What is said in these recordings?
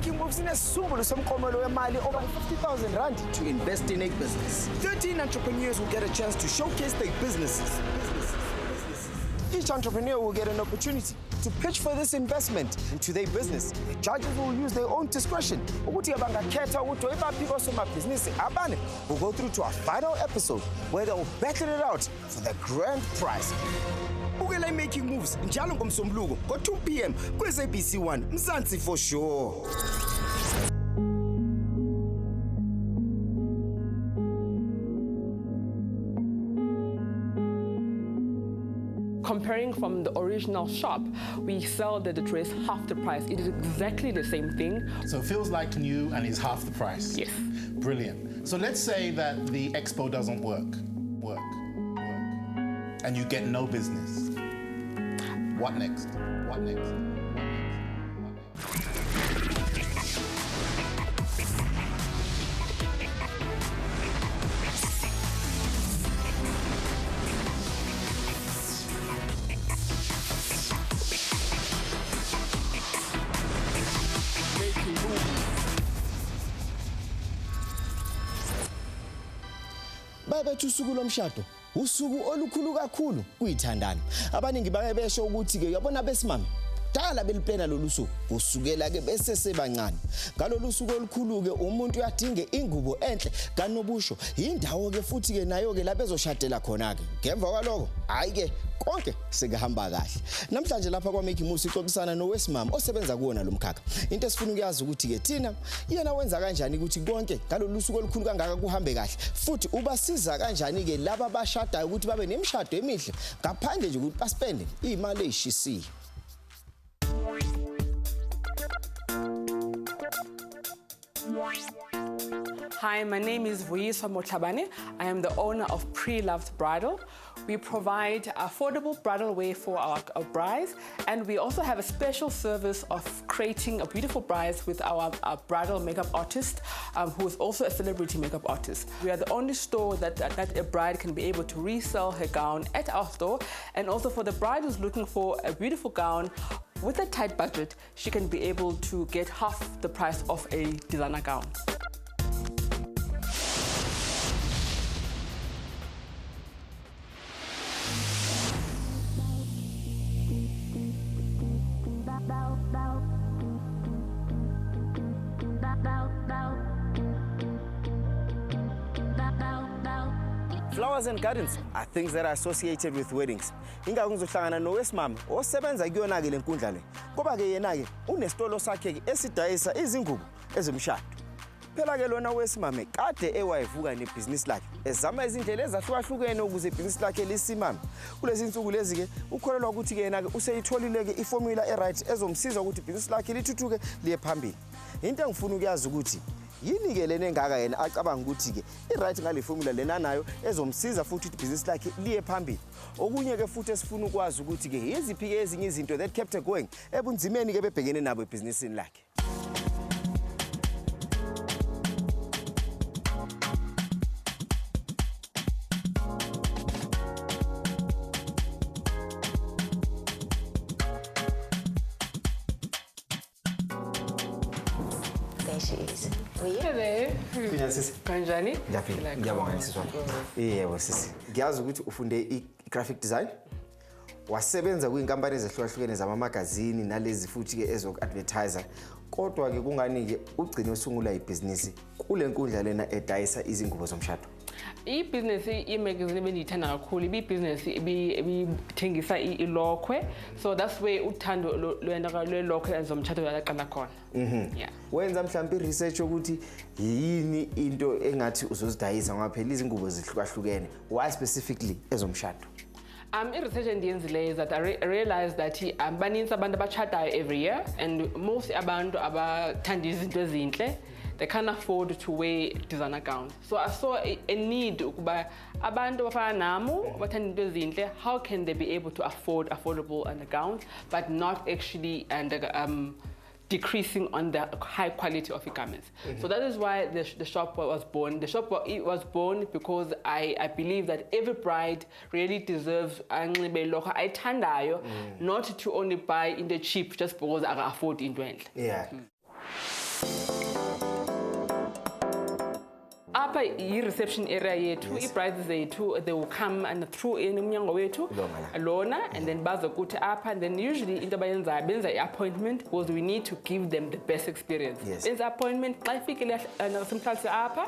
Making Moves inesisungulu somklomelo wemali over 50,000 rand to invest in a business. 13 entrepreneurs will get a chance to showcase their businesses. Each entrepreneur will get an opportunity to pitch for this investment into their business. The judges will use their own discretion. Ukuthi bangakhetha ukuthi ibaphi osomabhizinisi abane will go through to a final episode where they will battle it out for the grand prize. Bukela Making Moves njalo ngomsombuluko ngo-2 p.m. kwi-SABC 1 Mzansi for sure. Comparing from the original shop, we sell the dress half the price. It is exactly the same thing. So it feels like new and is half the price? Yes. Brilliant. So let's say that the expo doesn't work, and you get no business. What next? What next? Babethi usuku lomshado usuku olukhulu kakhulu kuyithandana. Abaningi bake besho ukuthi ke uyabona besimami dala beliplena lolu suku usukela ke bese sebancane. Ngalolu suku olukhulu ke umuntu uyadinga ingubo enhle kanobusho. Indawo ke futhi ke nayo ke lapho ezoshadela khona ke. Ngemva kwaloko hayi ke konke sekahamba kahle. Namhlanje lapha kwa Making Moves ixoxisana nowesimami osebenza kuona lo mkhakha. Into esifuna ukuyazi ukuthi ke thina yena wenza kanjani ukuthi konke ngalolu suku olukhulu kangaka kuhambe kahle. Futhi ubasiza kanjani ke laba abashadayo ukuthi babe nemishado emihle ngaphandle nje ukuthi baspende imali ezishisiwe. Hi, my name is Vuyiswa Mothlabane. I am the owner of Preloved Bridal. We provide affordable bridal wear for our brides, and we also have a special service of creating a beautiful bride with our bridal makeup artist, who is also a celebrity makeup artist. We are the only store that a bride can be able to resell her gown at our store, and also for the bride who's looking for a beautiful gown with a tight budget, she can be able to get half the price of a designer gown. Flowers and gardens are things that are associated with weddings. Inga ngizohlangana nowesimami osebenza kuyona ke lenkundla le. Ngoba ke yena ke unesitolo sakhe ke esidayisa izingubo ezomshado. Phela ke lona wesimami kade ewayivuka nebhizinisi lakhe. Ezama izindlela ezahlukahlukene ukuze ibhizinisi lakhe lisimame. Kulezi insuku lezi ke ukholelwa ukuthi ke yena ke useyitholile ke iformula eright ezomsiza ukuthi ibhizinisi lakhe lithuthuke liye phambili. Into engifuna ukuyazi ukuthi yini ke lena engaka yena acabanga ukuthi ke i-right ngale formula lena nayo ezomsiza futhi ibhizinisi lakhe liye phambili. Okunye ke futhi esifuna ukwazi ukuthi ke yiziphi ke ezinye izinto that kept her going ebunzimeni ke bebhekene nabo ebhizinisini lakhe. Hello. Sisi. Kanjani? Ngiyabonga sisi. Yebo sisi. Ngiyazi ukuthi ufunde i-graphic design. Wasebenza kwinkampani ezahlukahlukene zamamagazini nalezi futhi ke ezoku-advertiser. Kodwa ke kungani ke ugcine usungula ibhizinisi kule nkundla lena edayisa izingubo zomshado. I-business i-magazine ebendiyithanda kakhulu ibi-business ebithengisa ilokhwe, so that's where uthando lwelokhwe ezomshado yaqala khona. Yeah. Wenza mhlawumbe i-research ukuthi yini into engathi uzozidayisa ngoba phela izingubo zihlukahlukene. Why specifically ezomshado? I-research endiyenzileyo is that I realized that baninzi abantu abashadayo every year, and most abantu abathanda izinto ezinhle, they can't afford to wear designer gowns. So I saw a need ukuba abantu abafana nami abathanda into ezinhle, how can they be able to afford affordable gowns but not actually decreasing on the high quality of the garments. So that is why the shop was born. The shop was born because I believe that every bride really deserves not to only buy in the cheap just because I can afford it. Yeah. Upper reception area yethu, brides they will come and through in umnyango wethu alona, and then bazokuthi upper, and then usually into bayenza benza appointment because we need to give them the best experience. Yes. Benza appointment xa ifikile sometimes upper,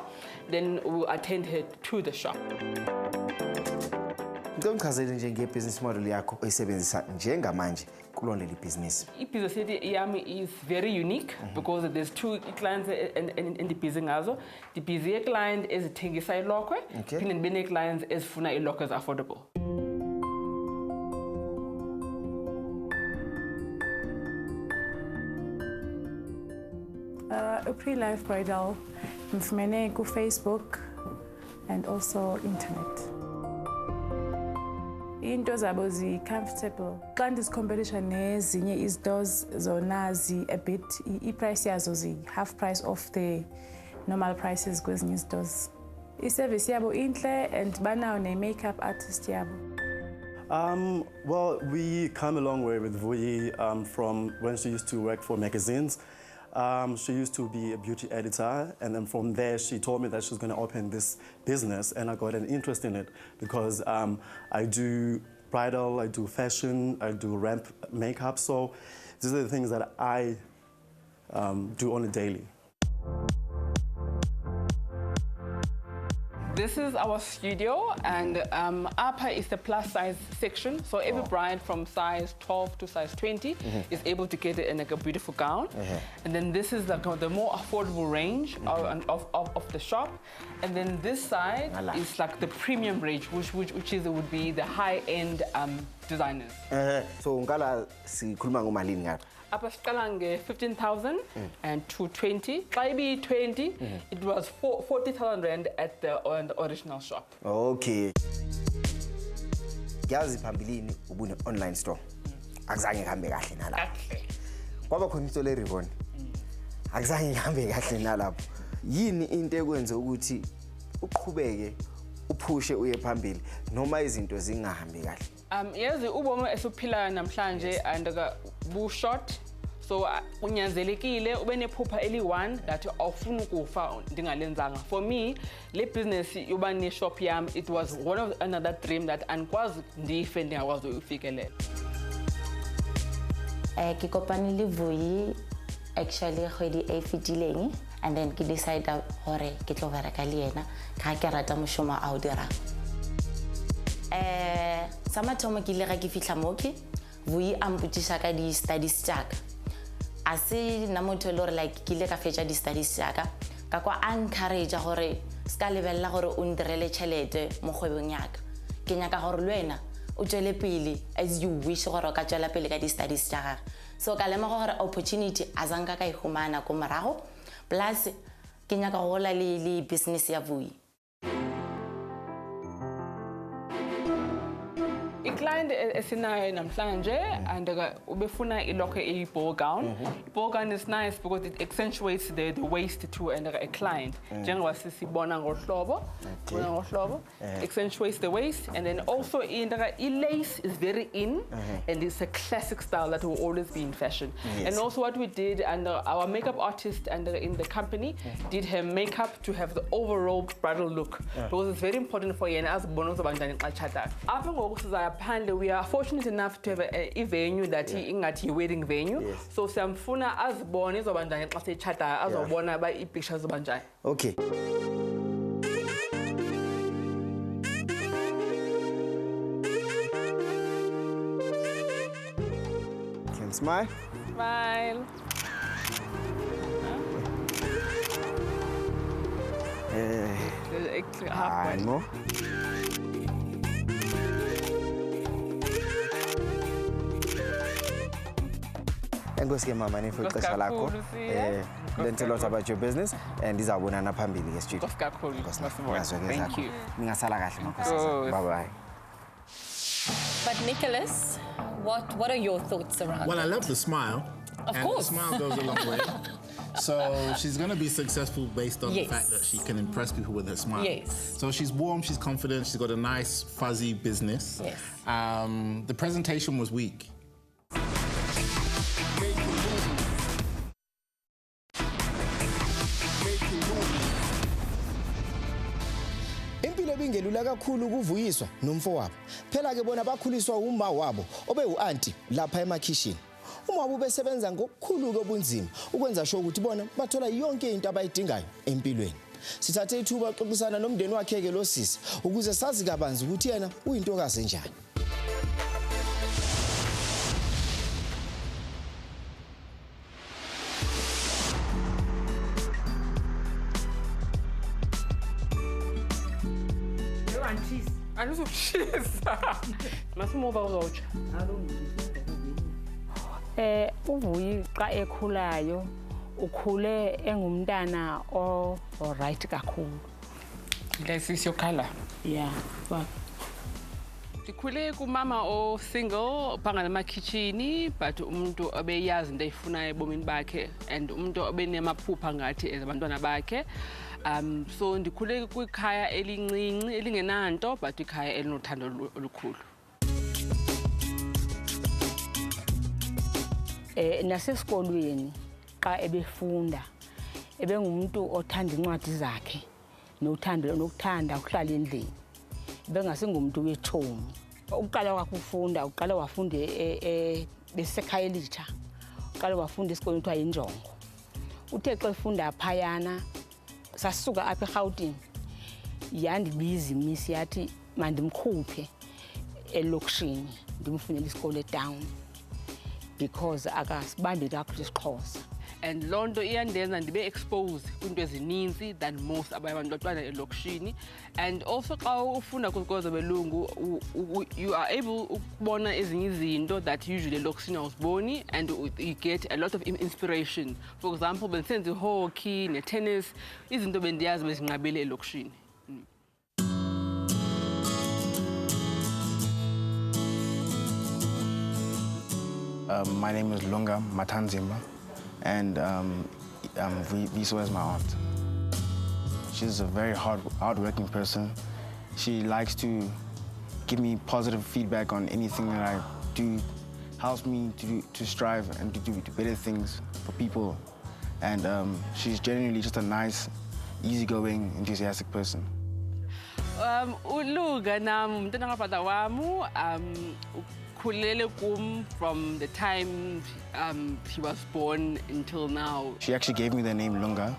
then we'll attend her to the shop. Ngichazele nje business model yakho oyisebenzisa njengamanje kulona le business. I-business yami is very unique because there's two clients in the business ngazo. The business client ezithengisa ilokhwe, phinde ndibe ne-clients ezifuna ilokhwe affordable. Preloved Bridal, ngifumene ku Facebook and also internet. Into zabo zi-comfortable. Xa ndizicompetition nezinye izitores zona a bit, i-price yazo zi-half price of the normal prices kwezinye izitores. I-service yabo intle and banawo ne-makeup artist yabo. Well, we come a long way with Vuyi from when she used to work for magazines. She used to be a beauty editor, and then from there she told me that she was going to open this business, and I got an interest in it because I do bridal, I do fashion, I do ramp makeup, so these are the things that I do on a daily. This is our studio, and upper is the plus size section. So every bride from size 12 to size 20 is able to get it in like a beautiful gown. And then this is the more affordable range of the shop. And then this side is like the premium range, which would be the high-end designers. So ngala sikhuluma ngomalini ngapi? Upper siqala 15,000 and 220. Maybe 20. It was 40,000 rand at the original shop. Okay. Ngiyazi phambilini ubune online store. Akuzange kuhambe kahle nalapho. Kwaba khona into le Rivon. Akuzange kuhambe kahle nalapho. Yini into ekwenza ukuthi uqhubeke uphushe uye phambili noma izinto zingahambi kahle? Yazi ubomi esiphila namhlanje and bu short, so unyanzelekile ube nephupha eli-1 that awufuni ukufa ndingalenzanga. For me, le business yoba ne shop yam, it was one of another dream that andikwazi ndife ndingakwazi uyifikelela. Ke kopane le Vuyi actually kgwedi e fetileng, and then ke decide hore ke tlo bereka le yena ka ke rata moshomo a o dirang. Sa mathomo ke ile ga ke fihla moke Vuyi a mputisha ka di-studies tsaka. A se na motho le gore like ke ile ka fetša di-studies tsaka ka kwa a encourage gore ska lebella gore o ndirele tšhelete mo kgwebong yaka. Ke nyaka gore le wena o tswele pele as you wish gore o ka tswela pele ka di-studies tsa gagwe. So ka lemoga gore opportunity a zanka ka e humana ko morago, plus ke nyaka go gola le business ya Vuyi. Client esinayo namhlanje and ubefuna ilokhwe eyi-ball gown. Ball gown is nice because it accentuates the waist to a client. Njengoba sisibona ngohlobo, accentuates the waist, and then also lace is very in, and it's a classic style that will always be in fashion. And also what we did, and our makeup artist and in the company did her makeup to have the overall bridal look, because it's very important for yena as bonus abanjani xa tshata. Apha ngoku sizayaphandle, we are fortunate enough to have a venue that ingathi wedding venue. So siyamfuna azibone izobanjani xa sechata, azobona ba i-pictures zobanjani. Okay. Can smile? Smile. I know. Enkosi mama nifike ixesha lakho. Learn a lot about your business and izawubonana phambili ngestudio. Thank you. Ningasala kahle makhosi. Bye bye. But Nicholas, what are your thoughts around Well, it? I love the smile. Of and course. The smile goes a long way. So she's going to be successful based on Yes. the fact that she can impress people with her smile. Yes. So she's warm, she's confident, she's got a nice, fuzzy business. Yes. The presentation was weak. ibingelula kakhulu kuvuyiswa nomfowabo. Phela ke bona bakhuliswa uma wabo obe uanti lapha emakhishini. Uma ubesebenza ngokukhulu kobunzima ukwenza sho ukuthi bona bathola yonke into abayidingayo empilweni. Sithathe ithuba xoxisana nomndeni wakhe ke lo sisi ukuze sazi kabanzi ukuthi yena uyintokazi enjani. Alizokushisa. Masimuva uzotsha. Uvuyi xa ekhulayo ukhule engumntana o right kakhulu. Lesisi yokhala. Yeah. Ndikhule kumama o single phanga namakitchen but umuntu obeyazi into ayifuna ebomini bakhe and umuntu obenemaphupha ngathi ezabantwana bakhe. So ndikhule kwikhaya elincinci elingenanto but ikhaya elinothando olukhulu. Nasesikolweni xa ebefunda ebengumuntu othanda incwadi zakhe nothando nokuthanda ukuhlala endlini. Bengasengumuntu wethomi. Uqala wakufunda uqala wafunda bese Khayelitsha. Uqala wafunda esikoleni kuthiwa yinjongo. Uthe xa efunda phayana sasuka apha eGauteng yandibiza imisi yathi mandimkhuphe elokishini ndimfunele isikole eTown because akasibambi kakhulu isiXhosa. And Londo iyandenza ndibe exposed kwinto ezininzi than most abantwana elokishini. And also xa ufunda kwizikolo zabelungu you are able ukubona ezinye izinto that usually elokishini awuziboni and you get a lot of inspiration. For example, bendisenza ihockey netennis, izinto bendiyazi bezinqabile elokishini. My name is Lunga Matanzimba, and Vuyiswa is my aunt. She's a very hard-working person. She likes to give me positive feedback on anything that I do, helps me to strive and to do better things for people. And she's genuinely just a nice, easygoing, enthusiastic person. Uluga nam mntana kapata wamu khulele kum from the time he was born until now. She actually gave me the name Lunga.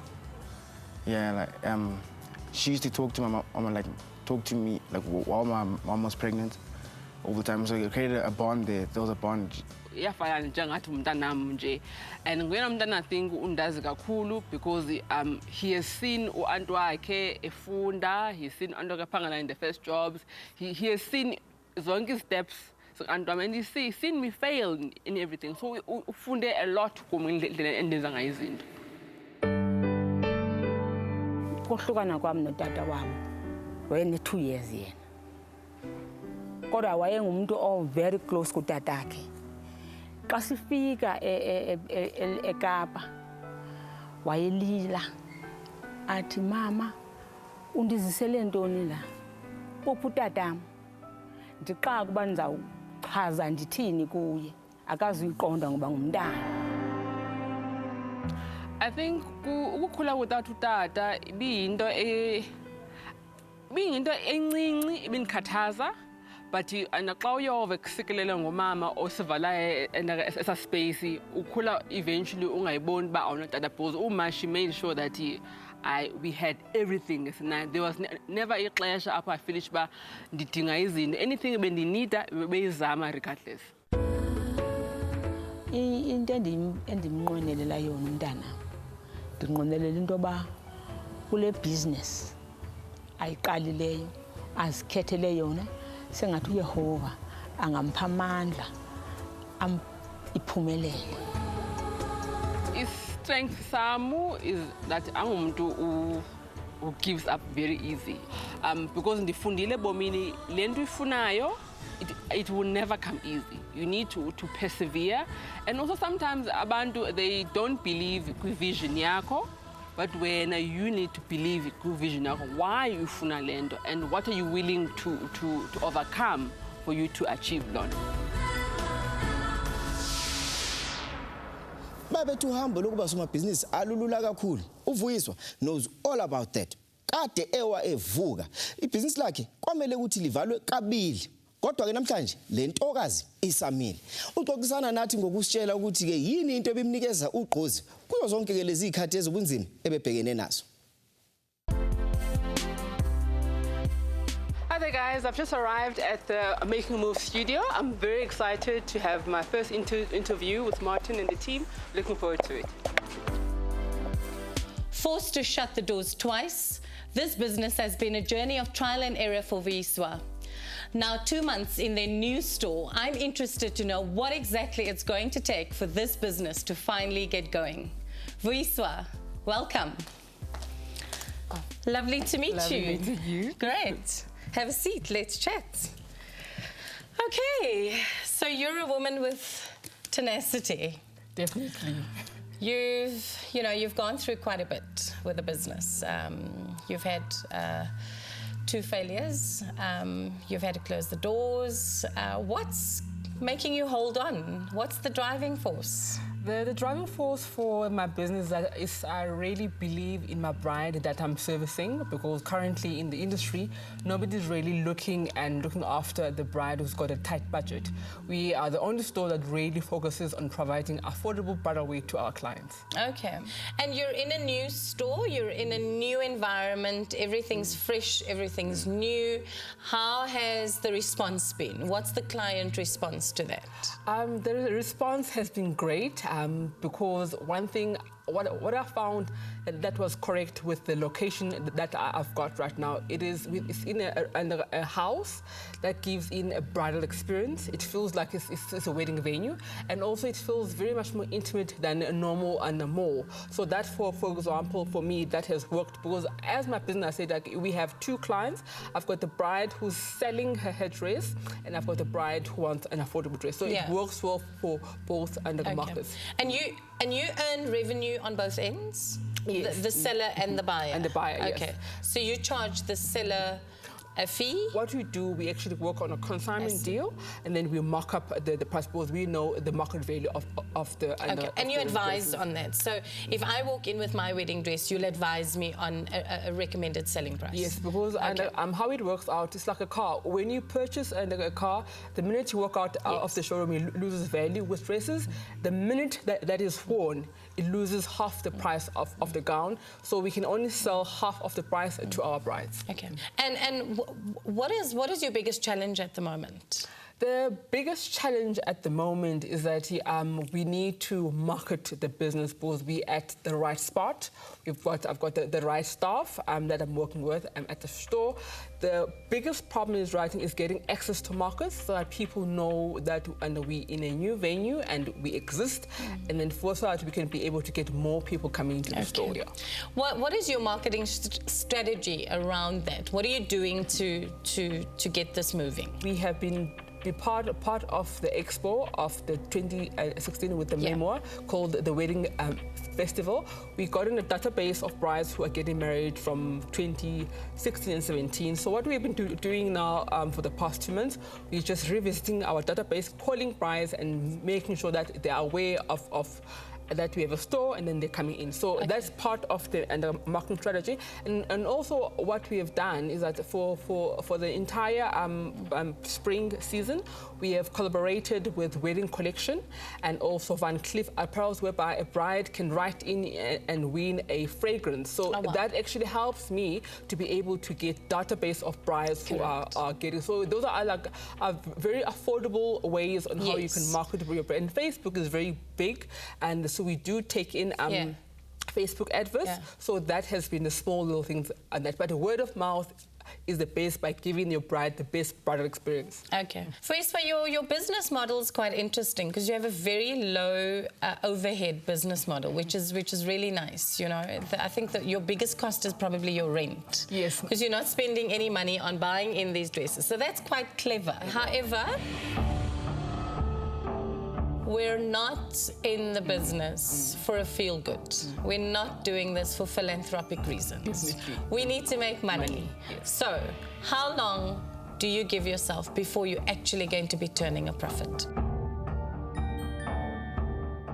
Yeah, like she used to talk to my mom, like talk to me like while my mom was pregnant all the time. So it created a bond there. There was a bond. Iyafana njengathi umntanam nje, and nguyena umntana I think undazi kakhulu because he has seen uanti wakhe efunda, he's seen uanti wakhe phangana in the first jobs, he has seen zonke steps. So and he's seen me fail in everything. So ufunde a lot kum indlela endenza ngayo izinto. Ukuhlukana kwami notata wami wayene 2 years yena. Kodwa wayengumuntu very close kutatakhe. Xa sifika eKapa wayelila athi mama undizisele ntoni la? Kuphi utatam? Ndixa kuba ndizawuchaza ndithini kuye akazuyiqonda ngoba ngumntana. I think ukukhula without utata ibiyinto encinci ibindikhathaza, but naxa uyova kusikelele ngomama osivalayo esa space ukhula eventually ungayiboni ba awunotata because uma she made sure that we had everything. There was never ixesha apho I finished ba ndidinga izinto. Anything bendinida beyizama regardless. Into endimnqwenelela yona umntana. Ndinqwenelela into ba kule business ayiqalileyo azikhethele yona sengathi uYehova angampha amandla iphumelele. Strength samu is that angumuntu who gives up very easy. Because ndifundile bomini lento ifunayo it will never come easy. You need to persevere, and also sometimes abantu they don't believe kwi-vision yakho, but when you need to believe kwi-vision yakho why ufuna lento and what are you willing to overcome for you to achieve lona. Babethu uhambo lokuba somabhizinisi alulula kakhulu. Uvuyiswa knows all about that. kade ewa evuka ibhizinisi lakhe kwamele ukuthi livalwe kabili kodwa ke namhlanje le ntokazi isamile uxoxisana nathi ngokusitshela ukuthi ke yini into ebimnikeza ugqozi kuzo zonke ke lezi ikhathi ezobunzima ebebhekene nazo. Hi there guys, I've just arrived at the Making a Move studio. I'm very excited to have my first interview with Martin and the team. Looking forward to it. Forced to shut the doors twice, this business has been a journey of trial and error for Vuyiswa. Now 2 months in their new store, I'm interested to know what exactly it's going to take for this business to finally get going. Vuyiswa, welcome. Oh. Lovely to meet you. Lovely meeting you. Great. Have a seat, let's chat. Okay, so you're a woman with tenacity. Definitely. You've gone through quite a bit with the business. You've had 2 failures. You've had to close the doors. What's making you hold on? What's the driving force? The driving force for my business is I really believe in my bride that I'm servicing, because currently in the industry, nobody's really looking after the bride who's got a tight budget. We are the only store that really focuses on providing affordable bridal wear to our clients. Okay. And you're in a new store, you're in a new environment, everything's fresh, everything's new. How has the response been? What's the client response to that? The response has been great. Because one thing, what I found that was correct with the location that I've got right now, it's in a house that gives in a bridal experience. It feels like it's a wedding venue, and also it feels very much more intimate than a normal and a mall. So that, for example, for me, that has worked, because as my business, I said, like, we have 2 clients. I've got the bride who's selling her dress, and I've got the bride who wants an affordable dress. So it works well for both the markets. And you earn revenue on both ends? Yes. The seller and the buyer? And the buyer, yes. Okay. So you charge the seller a fee? What we do, we actually work on a consignment deal, and then we mark up the price, because we know the market value of the... Okay, and you advise on that. So if I walk in with my wedding dress, you'll advise me on a recommended selling price? Yes, because how it works out, it's like a car. When you purchase a car, the minute you walk out of the showroom, it loses value. With dresses, the minute that is worn, it loses half the price of the gown. So we can only sell half of the price to our brides. Okay. And what is your biggest challenge at the moment? The biggest challenge at the moment is that we need to market the business, because we're at the right spot. I've got the right staff that I'm working with at the store. The biggest problem is getting access to markets, so that people know that we're in a new venue and we exist, and then for that we can be able to get more people coming into the store. Yeah. What is your marketing strategy around that? What are you doing to get this moving? We have been part of the expo of the 2016 with the memoir called the Wedding Festival. We got in a database of brides who are getting married from 2016 and 17. So what we've been doing now for the past 2 months, we're just revisiting our database, calling brides and making sure that they are aware of that we have a store, and then they're coming in. So that's part of the marketing strategy. And also what we have done is that for the entire spring season, we have collaborated with Wedding Collection and also Van Cleef Apparels, whereby a bride can write in and win a fragrance. So that actually helps me to be able to get database of brides who are getting. So those are like very affordable ways on how you can market your brand. And Facebook is very big, and so we do take in Facebook adverts. So that has been the small little things, and that. But the word of mouth is the best, by giving your bride the best bridal experience. Okay. Vuyiswa, your business model is quite interesting, because you have a very low overhead business model, which is really nice. You know, I think that your biggest cost is probably your rent. Yes. Because you're not spending any money on buying in these dresses. So that's quite clever. However, we're not in the business for a feel-good. We're not doing this for philanthropic reasons. We need to make money. So, how long do you give yourself before you're actually going to be turning a profit?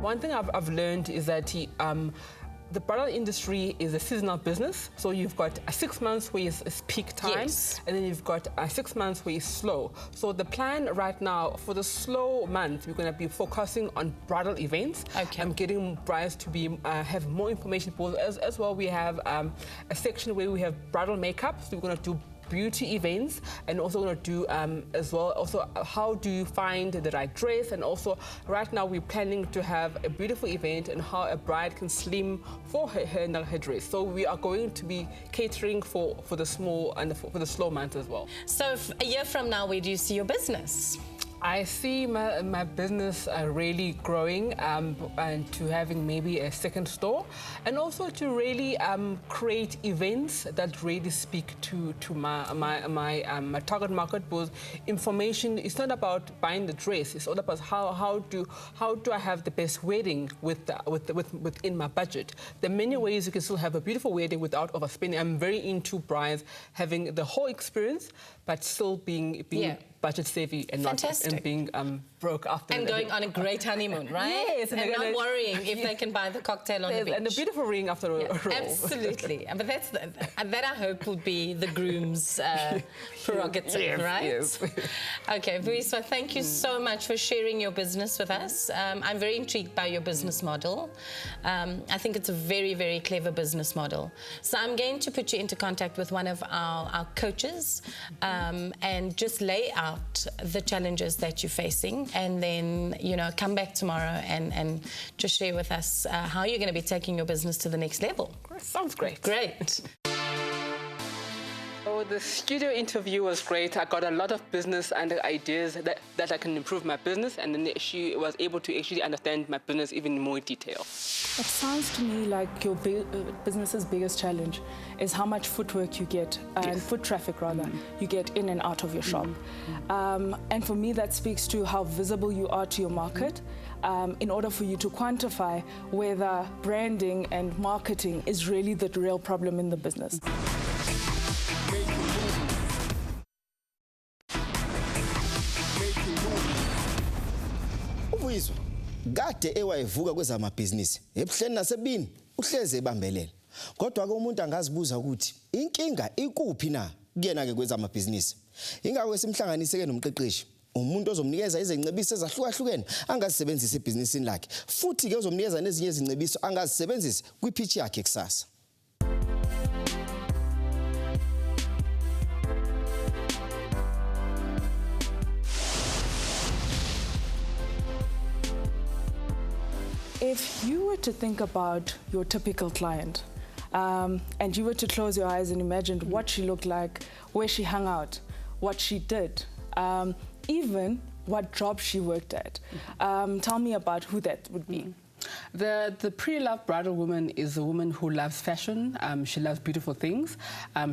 One thing I've learned is that the bridal industry is a seasonal business. So you've got 6 months where it's peak time, Yes. and then you've got 6 months where it's slow. So the plan right now for the slow month, we're going to be focusing on bridal events. Okay. I'm getting brides to be have more information. As well, we have a section where we have bridal makeup. So we're going to do beauty events, and also going to do as well also how do you find the right dress, and also right now we're planning to have a beautiful event and how a bride can slim for her dress. So we are going to be catering for the small and for the slow months as well. So a year from now, where do you see your business? I see my business really growing and to having maybe a second store, and also to really create events that really speak to my target market. Because information is not about buying the dress; it's all about how do I have the best wedding within my budget. There are many ways you can still have a beautiful wedding without overspending. I'm very into brides having the whole experience, but still being budget savvy and Fantastic. not being broke after. And going on a great honeymoon, right? Yes. And not worrying if they can buy the cocktail on the beach. And a beautiful ring after a roll. Absolutely. But that I hope will be the groom's prerogative, right? Yes. Okay, Vuyiswa, thank you so much for sharing your business with us. I'm very intrigued by your business model. I think it's a very, very clever business model. So I'm going to put you into contact with one of our coaches and just lay out the challenges that you're facing, and then, you know, come back tomorrow and just share with us how you're going to be taking your business to the next level. Sounds great. Great. Oh, the studio interview was great. I got a lot of business and ideas that I can improve my business, and then she was able to actually understand my business even in more detail. It sounds to me like your business's biggest challenge is how much footwork you get, and foot traffic rather, you get in and out of your shop. And for me, that speaks to how visible you are to your market, in order for you to quantify whether branding and marketing is really the real problem in the business. Vuyiswa kade ewayivuka kwezamabhizinisi ebuhleni nasebini uhleze ebambelela, kodwa ke umuntu angazibuza ukuthi inkinga ikuphi na kuyena ke kwezamabhizinisi. Ingakho simhlanganise ke nomqeqeshi, umuntu ozomnikeza izingcebiso ezahlukahlukene angazisebenzisa ebhizinisini lakhe, futhi ke uzomnikeza nezinye izingcebiso angazisebenzisa kwipitch yakhe kusasa. If you were to think about your typical client, and you were to close your eyes and imagine what she looked like, where she hung out, what she did, even what job she worked at, tell me about who that would be. The pre-loved bridal woman is a woman who loves fashion. She loves beautiful things.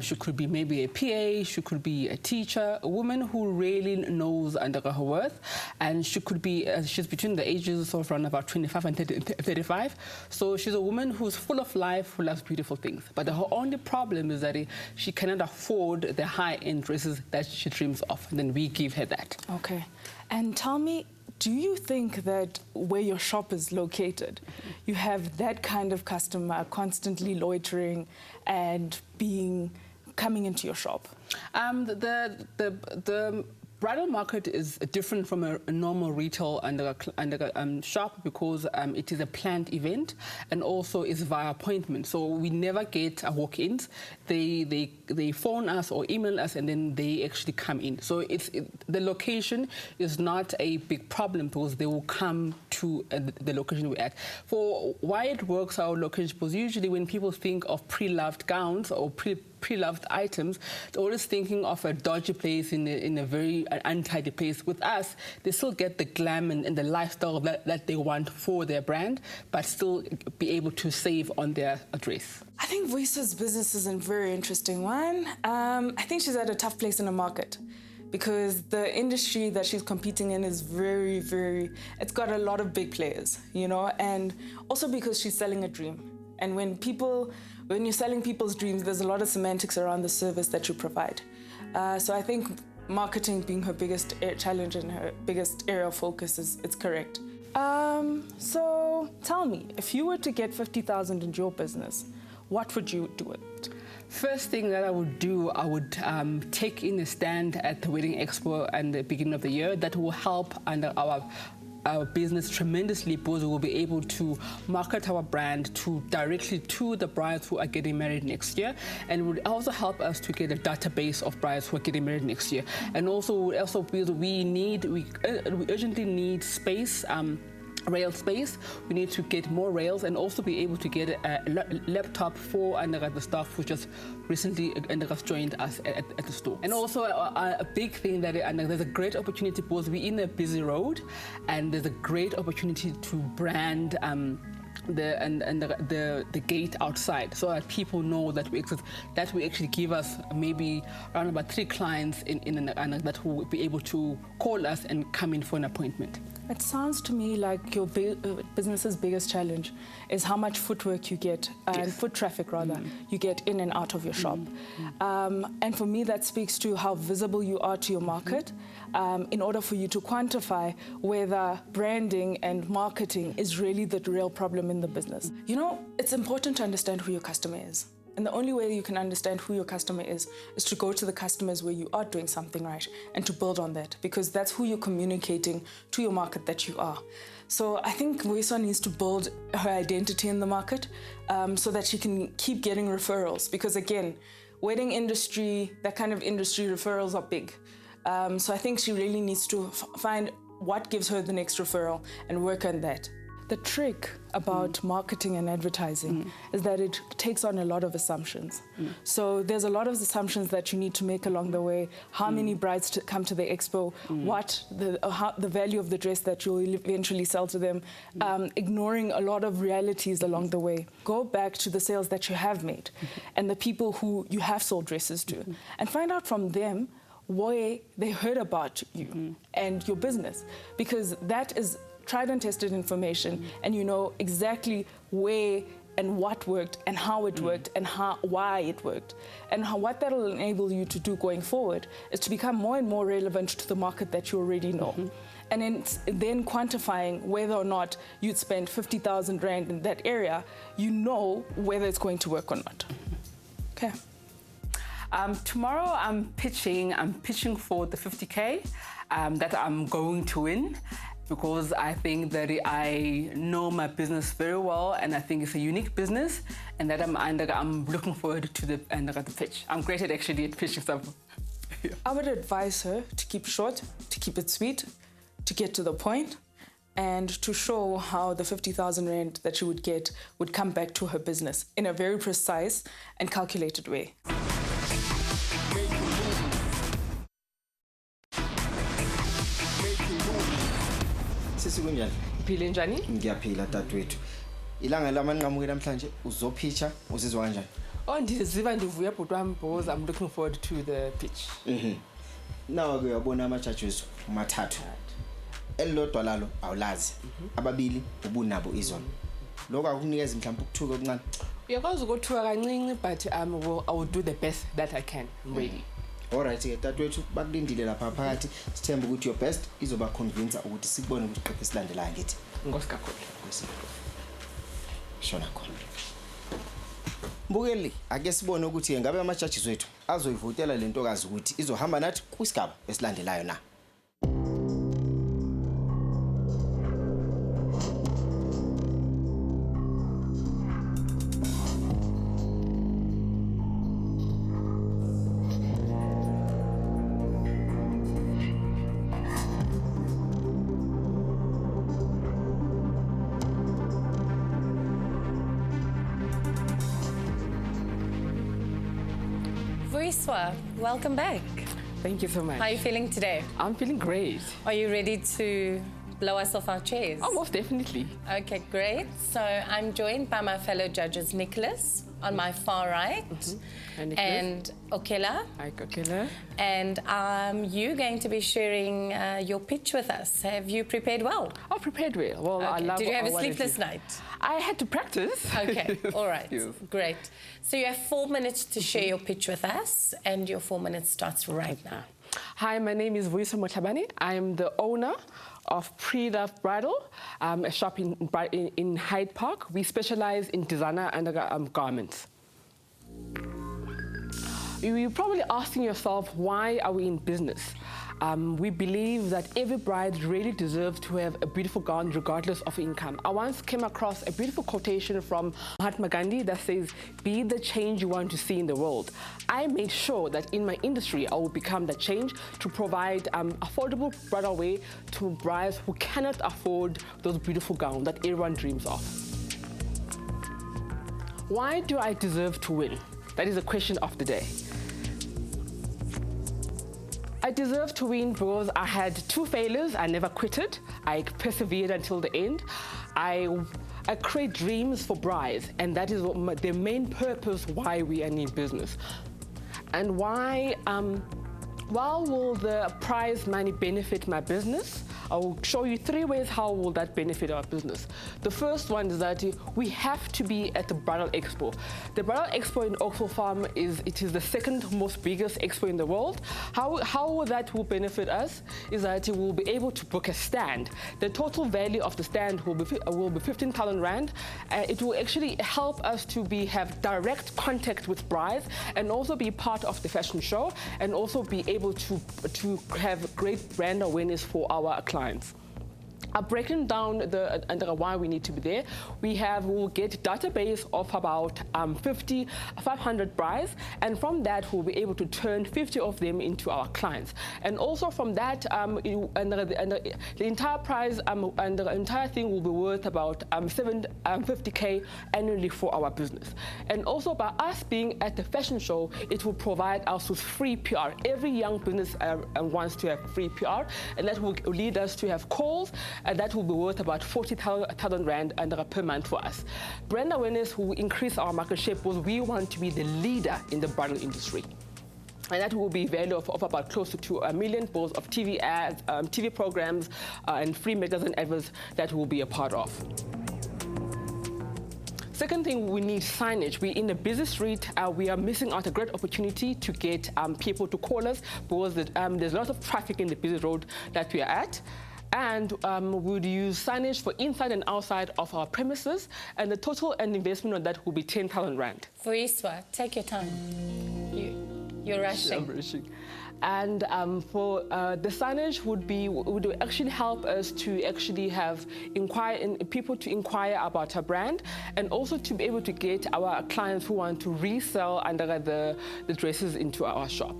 She could be maybe a PA, she could be a teacher, a woman who really knows under her worth, and she could be, she's between the ages of around about 25 and 35. So she's a woman who's full of life, who loves beautiful things. But her only problem is that she cannot afford the high-end dresses that she dreams of, and then we give her that. Okay. And tell me, do you think that where your shop is located, you have that kind of customer constantly loitering and coming into your shop? The bridal market is different from a normal retail and shop because it is a planned event, and also is via appointment. So we never get walk-ins. They phone us or email us, and then they actually come in. So the location is not a big problem because they will come to the location we're at. For why it works, our location, because usually when people think of pre-loved gowns or pre-loved items, they're always thinking of a dodgy place in a very untidy place. With us, they still get the glam and the lifestyle that they want for their brand, but still be able to save on their dress. I think Vuyiswa's business is a very interesting one. I think she's at a tough place in the market because the industry that she's competing in is very, it's got a lot of big players, you know, and also because she's selling a dream. And when you're selling people's dreams, there's a lot of semantics around the service that you provide. So I think marketing being her biggest challenge and her biggest area of focus it's correct. So tell me, if you were to get 50,000 into your business, what would you do with it? First thing that I would do, I would take in a stand at the Wedding Expo at the beginning of the year. That will help under our business tremendously, because we will be able to market our brand directly to the brides who are getting married next year, and would also help us to get a database of brides who are getting married next year. And also because we urgently need space. Rail space. We need to get more rails and also be able to get a laptop for the staff who just recently joined us at the store. And also a big thing that there's a great opportunity, because we're in a busy road, and there's a great opportunity to brand the gate outside, so that people know that we exist. That will actually give us maybe around about 3 clients that will be able to call us and come in for an appointment. It sounds to me like your business's biggest challenge is how much footwork you get, and foot traffic rather, you get in and out of your shop. And for me, that speaks to how visible you are to your market, in order for you to quantify whether branding and marketing is really the real problem in the business. You know, it's important to understand who your customer is. And the only way you can understand who your customer is to go to the customers where you are doing something right and to build on that, because that's who you're communicating to your market that you are. So I think Vuyiswa needs to build her identity in the market, so that she can keep getting referrals, because again, wedding industry, that kind of industry, referrals are big. So I think she really needs to find what gives her the next referral and work on that. The trick about marketing and advertising is that it takes on a lot of assumptions. So there's a lot of assumptions that you need to make along the way. How many brides to come to the expo, what the value of the dress that you'll eventually sell to them, ignoring a lot of realities along the way. Go back to the sales that you have made and the people who you have sold dresses to, and find out from them where they heard about you and your business, because that is tried and tested information, and you know exactly where and what worked and how it worked and why it worked. And what that will enable you to do going forward is to become more and more relevant to the market that you already know. And then quantifying whether or not you'd spend 50,000 Rand in that area, you know whether it's going to work or not. Okay. Tomorrow I'm pitching for the 50K that I'm going to win, because I think that I know my business very well, and I think it's a unique business, and that I'm looking forward to the pitch. I'm great at pitching stuff. I would advise her to keep short, to keep it sweet, to get to the point, and to show how the 50,000 Rand that she would get would come back to her business in a very precise and calculated way. Kunjani? Phile njani? Ngiyaphila dadewethu. Ilanga lamanqamuke namhlanje uzopitcha, uzizwa kanjani? Oh, ndiziva ndivuya bhuti wami, because I'm looking forward to the pitch. Nawa ke uyabona ama-judges mathathu. Elilodwa lalo awulazi. Ababili ubunabo izolo. Lokho akunikeza mhlawumbe ukuthuka okuncane. Uyakwazi ukuthuka kancinci, but I will do the best that I can. I'm ready. Alright ke dadewethu bakulindile lapha phakathi, sithemba ukuthi your best izoba convince ukuthi sikubone ukuthi qephe silandelayo ngithi. Nkosi kakhulu. Shona khona. Mbukeli, ake sibone ukuthi ngabe ama-judges wethu azoyivotela lento kazi ukuthi izohamba nathi kwisigaba esilandelayo na. Vuyiswa, welcome back. Thank you so much. How are you feeling today? I'm feeling great. Are you ready to blow us off our chairs? Oh, most definitely. Okay, great. So I'm joined by my fellow judges, Nicholas on my far right, and Okela. Hi, Okela. And you going to be sharing your pitch with us. Have you prepared well? Oh, prepared well. Well, okay. I love. Did you have a sleepless night? I had to practice. Okay, all right, Yes. Great. So you have 4 minutes to share your pitch with us, and your 4 minutes starts right now. Hi, my name is Vuyiswa Mothlabane. I am the owner of Preloved Bridal, a shop in Hyde Park. We specialize in designer garments. You're probably asking yourself, why are we in business? We believe that every bride really deserves to have a beautiful gown regardless of income. I once came across a beautiful quotation from Mahatma Gandhi that says, "Be the change you want to see in the world." I made sure that in my industry I will become the change to provide affordable bridal wear to brides who cannot afford those beautiful gowns that everyone dreams of. Why do I deserve to win? That is the question of the day. I deserve to win because I had 2 failures. I never quitted. I persevered until the end. I create dreams for brides, and that is the main purpose why we are in business. And why will the prize money benefit my business? I will show you 3 ways how will that benefit our business. The first one is that we have to be at the Bridal Expo. The Bridal Expo in Oakville Farm is the second most biggest expo in the world. How that will benefit us is that we'll be able to book a stand. The total value of the stand will be 15,000 Rand. It will actually help us to have direct contact with brides and also be part of the fashion show and also be able to have great brand awareness for our clients. I've broken down why we need to be there. We'll get a database of about 500 brides, and from that we'll be able to turn 50 of them into our clients. And also from that, the entire prize and the entire thing will be worth about 50K annually for our business. And also by us being at the fashion show, it will provide us with free PR. Every young business wants to have free PR, and that will lead us to have calls. And that will be worth about 40,000 Rand per month for us. Brand awareness will increase our market share because we want to be the leader in the bridal industry. And that will be value of about close to 2 million balls of TV ads, TV programs, and free magazine adverts that we'll be a part of. Second thing, we need signage. We're in a busy street. We are missing out a great opportunity to get people to call us because there's a lot of traffic in the busy road that we are at. And we would use signage for inside and outside of our premises, and the total investment on that will be 10,000 Rand. Vuyiswa, take your time. You're rushing. I'm rushing. And for the signage would actually help us to actually have people to inquire about our brand, and also to be able to get our clients who want to resell under the dresses into our shop.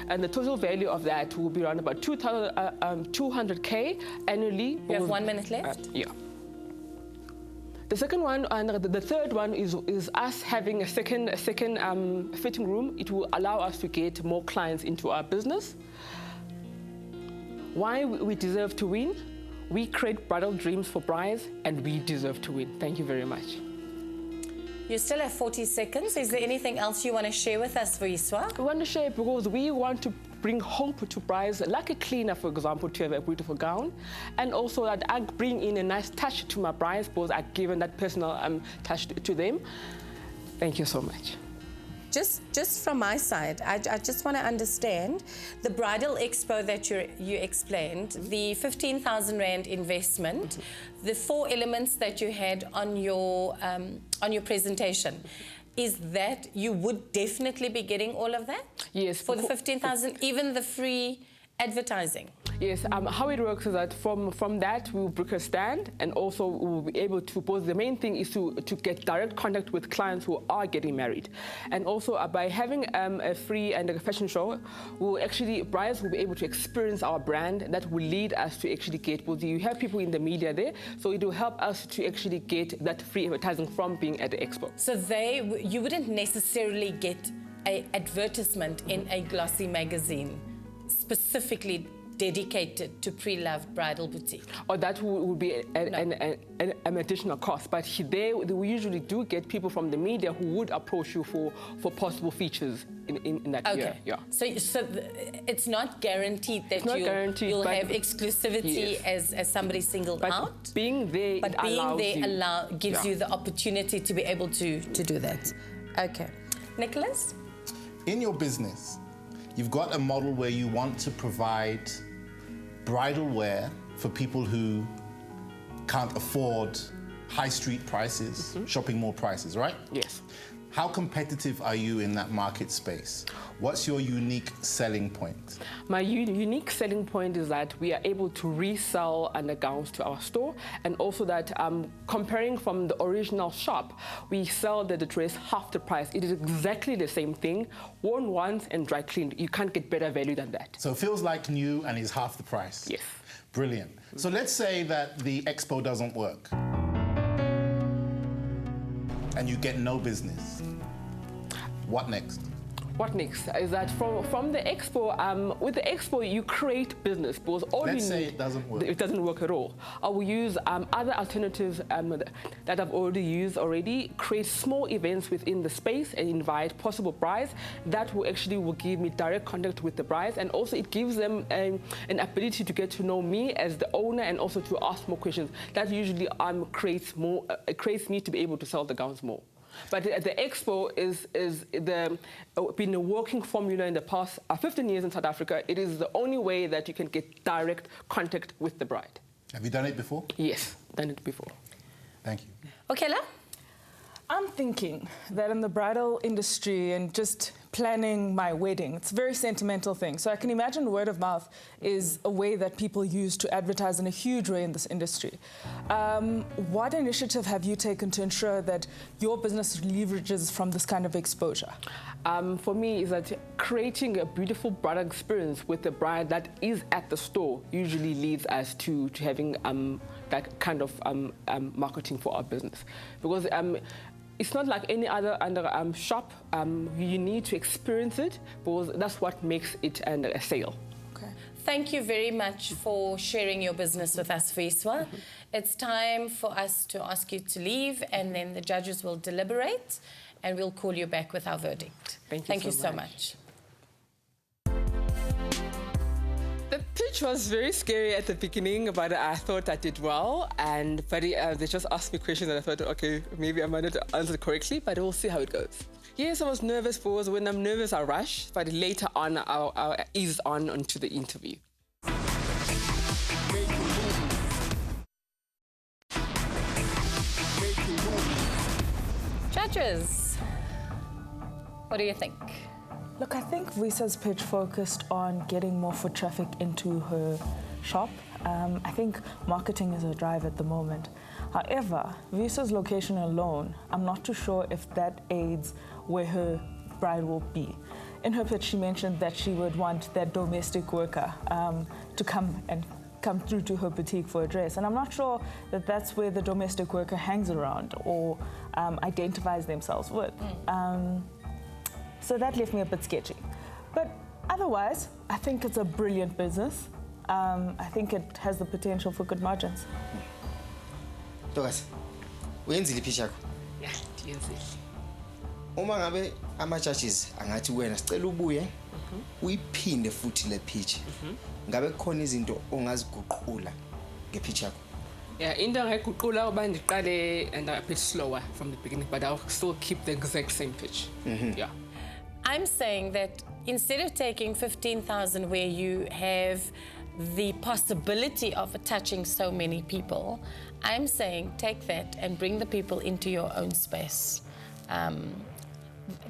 And the total value of that will be around about 200K annually. You have 1 minute left? Yeah. The second one, and the third one is us having a second fitting room. It will allow us to get more clients into our business. Why we deserve to win? We create bridal dreams for brides, and we deserve to win. Thank you very much. You still have 40 seconds. Is there anything else you want to share with us, Vuyiswa? We want to share because we want to bring hope to brides, like a cleaner, for example, to have a beautiful gown. And also that I bring in a nice touch to my brides because I've given that personal touch to them. Thank you so much. Just from my side, I just want to understand the bridal expo that you explained, the 15,000 Rand investment, the 4 elements that you had on your presentation. Is that you would definitely be getting all of that? Yes. For the 15,000, even the free advertising? Yes, how it works is that from that we'll book a stand, and also we'll be able to, because the main thing is to get direct contact with clients who are getting married. And also by having a free and a fashion show, brides will be able to experience our brand. That will lead us to actually get, because you have people in the media there, so it will help us to actually get that free advertising from being at the expo. So you wouldn't necessarily get an advertisement in a glossy magazine specifically dedicated to Preloved Bridal Boutique? Or that would be an additional cost. But we usually do get people from the media who would approach you for possible features in that year. Yeah. So it's not guaranteed that you'll have exclusivity, yes, as somebody singled out. Being there, gives you the opportunity to be able to do that. Okay. Nicholas? In your business, you've got a model where you want to provide bridal wear for people who can't afford high street prices, shopping mall prices, right? Yes. How competitive are you in that market space? What's your unique selling point? My unique selling point is that we are able to resell undergowns to our store, and also that comparing from the original shop, we sell the dress half the price. It is exactly the same thing, worn once and dry cleaned. You can't get better value than that. So it feels like new and is half the price? Yes. Brilliant. So let's say that the expo doesn't work and you get no business. What next? What next is that from the expo, with the expo you create business, because all Let's you say need, it doesn't work. It doesn't work at all. I will use other alternatives that I've already used create small events within the space and invite possible brides. That will give me direct contact with the brides, and also it gives them an ability to get to know me as the owner, and also to ask more questions. That usually creates me to be able to sell the gowns more. But the expo is been a working formula in the past 15 years in South Africa. It is the only way that you can get direct contact with the bride. Have you done it before? Yes, done it before. Thank you. Okay, La? I'm thinking that in the bridal industry and just planning my wedding, it's a very sentimental thing. So I can imagine word of mouth is a way that people use to advertise in a huge way in this industry. What initiative have you taken to ensure that your business leverages from this kind of exposure? For me, is that creating a beautiful bridal experience with the bride that is at the store usually leads us to having that kind of marketing for our business. Because it's not like any other shop. You need to experience it, because that's what makes it a sale. Okay. Thank you very much for sharing your business with us, Vuyiswa. It's time for us to ask you to leave, and then the judges will deliberate, and we'll call you back with our verdict. Thank you so much. The pitch was very scary at the beginning, but I thought I did well. But they just asked me questions, and I thought, okay, maybe I might not answer correctly, but we'll see how it goes. Yes, I was nervous, because when I'm nervous, I rush. But later on, I'll ease onto the interview. Judges, what do you think? Look, I think Vuyiswa's pitch focused on getting more foot traffic into her shop. I think marketing is a drive at the moment. However, Vuyiswa's location alone, I'm not too sure if that aids where her bride will be. In her pitch, she mentioned that she would want that domestic worker to come through to her boutique for a dress. And I'm not sure that that's where the domestic worker hangs around or identifies themselves with. So that left me a bit sketchy. But otherwise, I think it's a brilliant business. I think it has the potential for good margins. Ntokazi, uyenzile pitch yakho? Yeah, ndiyenzile. Uma ngabe ama-judges angathi wena sicela ubuye uyiphinde futhi le pitch. Ngabe kukhona izinto ongaziguqula nge-pitch yakho? Yeah, into engayiguqula uba ndiqale and a bit slower from the beginning, but I'll still keep the exact same pitch. Yeah. I'm saying that instead of taking 15,000 where you have the possibility of touching so many people, I'm saying take that and bring the people into your own space.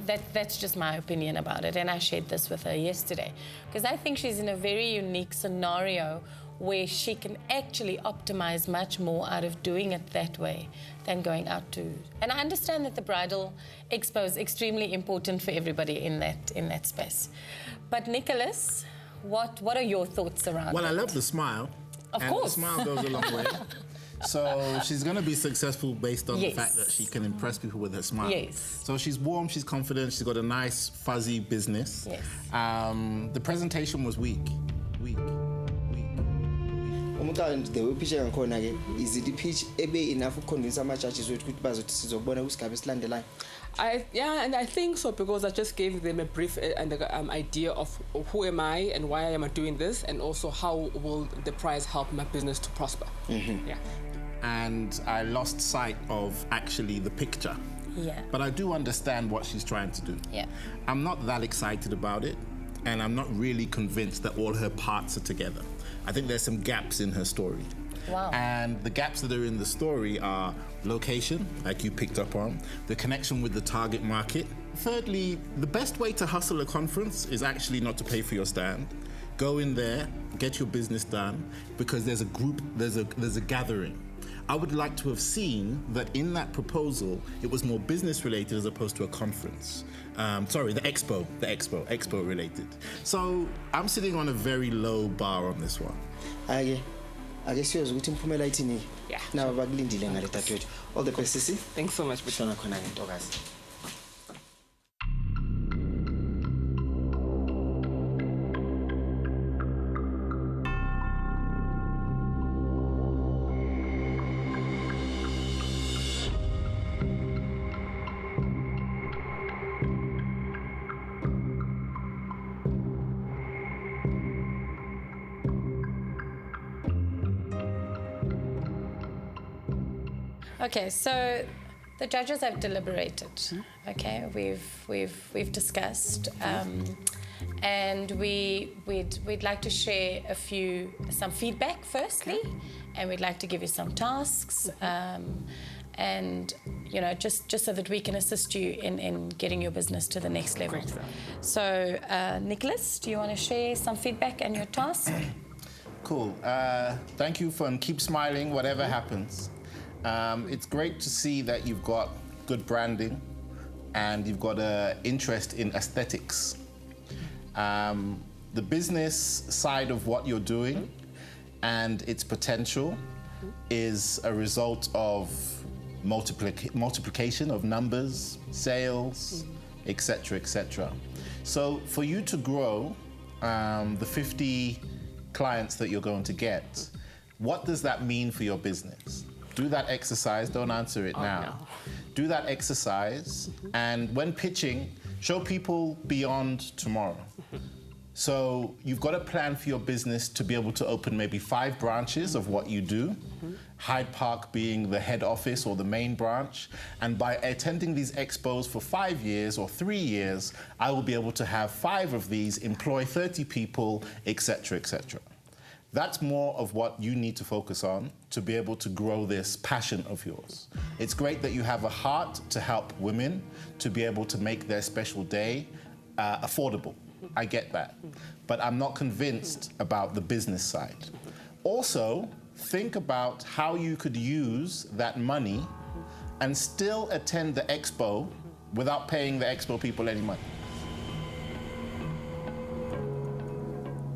That's just my opinion about it, and I shared this with her yesterday, because I think she's in a very unique scenario where she can actually optimize much more out of doing it that way than going out to. And I understand that the bridal expo is extremely important for everybody in that space. But Nicholas, what are your thoughts around Well, it? I love the smile. Of course. The smile goes a long way. So she's going to be successful based on the fact that she can impress people with her smile. Yes. So she's warm, she's confident, she's got a nice, fuzzy business. Yes. The presentation was weak. The way pitch ngakhona ke is it pitch ebe enough to convince ama-judges ukuthi bazothi sizokubona kusigaba esilandelayo? Yeah, and I think so, because I just gave them a brief idea of who am I and why am I doing this, and also how will the prize help my business to prosper. Yeah. And I lost sight of actually the picture. Yeah. But I do understand what she's trying to do. Yeah. I'm not that excited about it, and I'm not really convinced that all her parts are together. I think there's some gaps in her story. Wow. And the gaps that are in the story are location, like you picked up on, the connection with the target market. Thirdly, the best way to hustle a conference is actually not to pay for your stand. Go in there, get your business done, because there's a group, there's a gathering. I would like to have seen that in that proposal, it was more business related as opposed to a conference. Sorry, the expo related. So I'm sitting on a very low bar on this one. I guess yours ukuthi imphumela ithini. Yeah. Naba bakulindile ngale tatwethu. All the best, Sisi. Thanks so much. Shona khona ngentokazi. Okay, so the judges have deliberated. Okay, we've discussed, and we'd like to share some feedback firstly, and we'd like to give you some tasks, and just so that we can assist you in getting your business to the next level. So, Nicholas, do you want to share some feedback and your task? Cool. Thank you, and keep smiling, whatever happens. It's great to see that you've got good branding and you've got an interest in aesthetics. The business side of what you're doing and its potential is a result of multiplication of numbers, sales, etc., etc. So for you to grow the 50 clients that you're going to get, what does that mean for your business? Do that exercise, don't answer it now. No. Do that exercise, and when pitching, show people beyond tomorrow. So you've got a plan for your business to be able to open maybe 5 branches of what you do, Hyde Park being the head office or the main branch, and by attending these expos for 5 years or 3 years, I will be able to have 5 of these, employ 30 people, etc., etc. That's more of what you need to focus on to be able to grow this passion of yours. It's great that you have a heart to help women to be able to make their special day affordable. I get that. But I'm not convinced about the business side. Also, think about how you could use that money and still attend the expo without paying the expo people any money.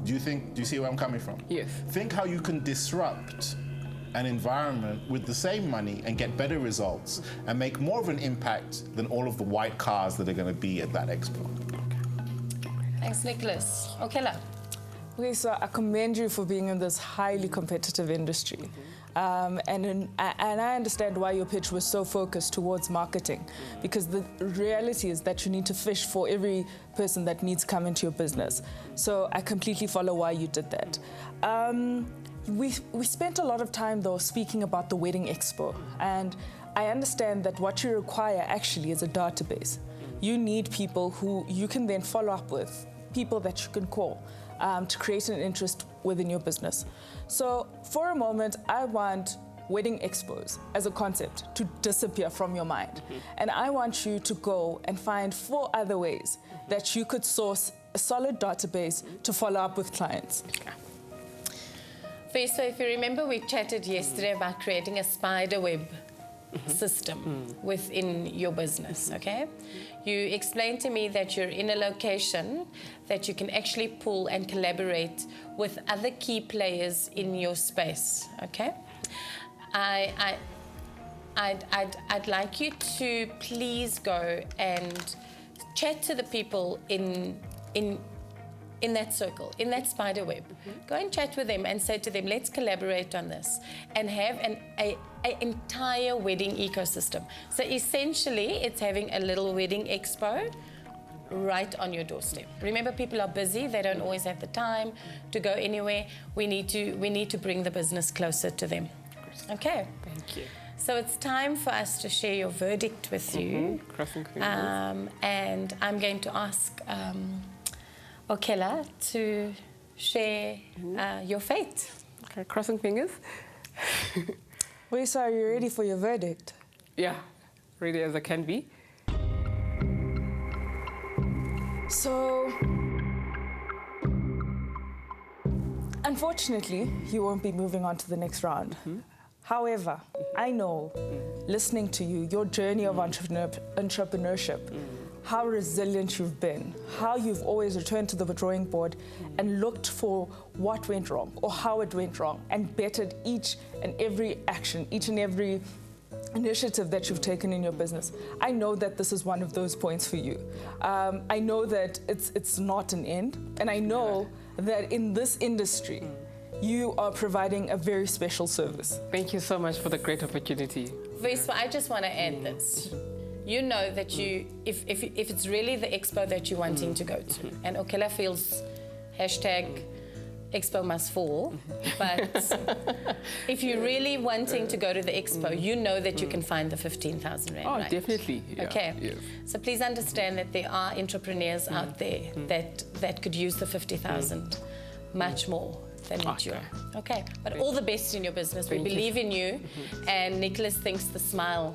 Do you see where I'm coming from? Yes. Think how you can disrupt an environment with the same money and get better results and make more of an impact than all of the white cars that are going to be at that expo. Thanks, Nicholas. Okay, Okay, so I commend you for being in this highly competitive industry. And I understand why your pitch was so focused towards marketing, because the reality is that you need to fish for every person that needs to come into your business. So I completely follow why you did that. We spent a lot of time, though, speaking about the Wedding Expo, and I understand that what you require actually is a database. You need people who you can then follow up with, people that you can call, to create an interest within your business. So for a moment, I want wedding expos as a concept to disappear from your mind. And I want you to go and find 4 other ways that you could source a solid database to follow up with clients. So if you remember, we chatted yesterday about creating a spider web system within your business, okay? You explained to me that you're in a location that you can actually pull and collaborate with other key players in your space, okay? I'd like you to please go and chat to the people in that circle, in that spider web. Go and chat with them and say to them, let's collaborate on this and have an entire wedding ecosystem. So essentially, it's having a little wedding expo right on your doorstep. Remember, people are busy. They don't always have the time to go anywhere. We need to bring the business closer to them. Okay. Thank you. So it's time for us to share your verdict with you. Crossing fingers. And I'm going to ask Okela to share your fate. Okay, crossing fingers. Vuyiswa, are you ready for your verdict? Yeah, ready as I can be. So, unfortunately, you won't be moving on to the next round. However, I know, listening to you, your journey of entrepreneurship, how resilient you've been, how you've always returned to the drawing board and looked for what went wrong or how it went wrong and bettered each and every action, each and every initiative that you've taken in your business. I know that this is one of those points for you. I know that it's not an end, and I know that in this industry, you are providing a very special service. Thank you so much for the great opportunity. Vuyiswa, I just want to add this. You know that if it's really the expo that you're wanting to go to, and Okela feels #expo must fall, but if you're really wanting to go to the expo, you know that you can find the 15,000 rand, Oh, right? definitely. Yeah. Okay. Yes. So please understand that there are entrepreneurs out there that could use the 50,000 much more than what you are. Okay. But all the best in your business. We believe in you, and Nicholas thinks the smile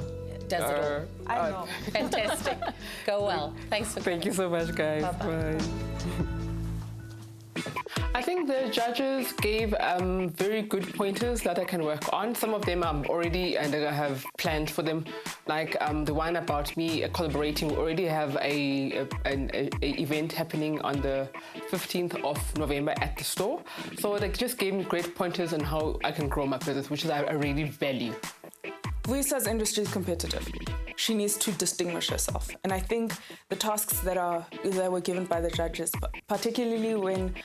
does it all. I know. Fantastic. Go well. Thanks for coming. Thank you so much, guys. Bye-bye. Bye. I think the judges gave very good pointers that I can work on. Some of them I'm already and I have planned for them, like the one about me collaborating. We already have an event happening on the 15th of November at the store. So they just gave me great pointers on how I can grow my business, which is I really value. Vuyiswa's industry is competitive. She needs to distinguish herself. And I think the tasks that were given by the judges, particularly when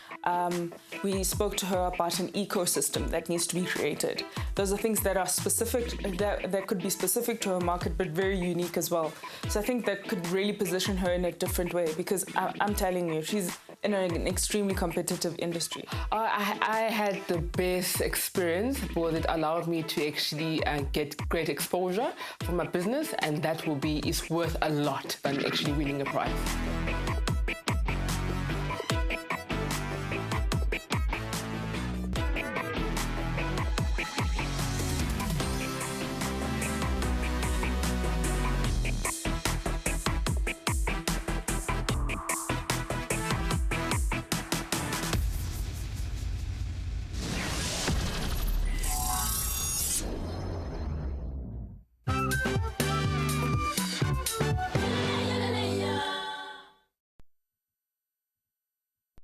we spoke to her about an ecosystem that needs to be created, those are things that are specific, that could be specific to her market, but very unique as well. So I think that could really position her in a different way, because I'm telling you, she's in an extremely competitive industry. I had the best experience because it allowed me to actually get great exposure for my business, and that is worth a lot than actually winning a prize.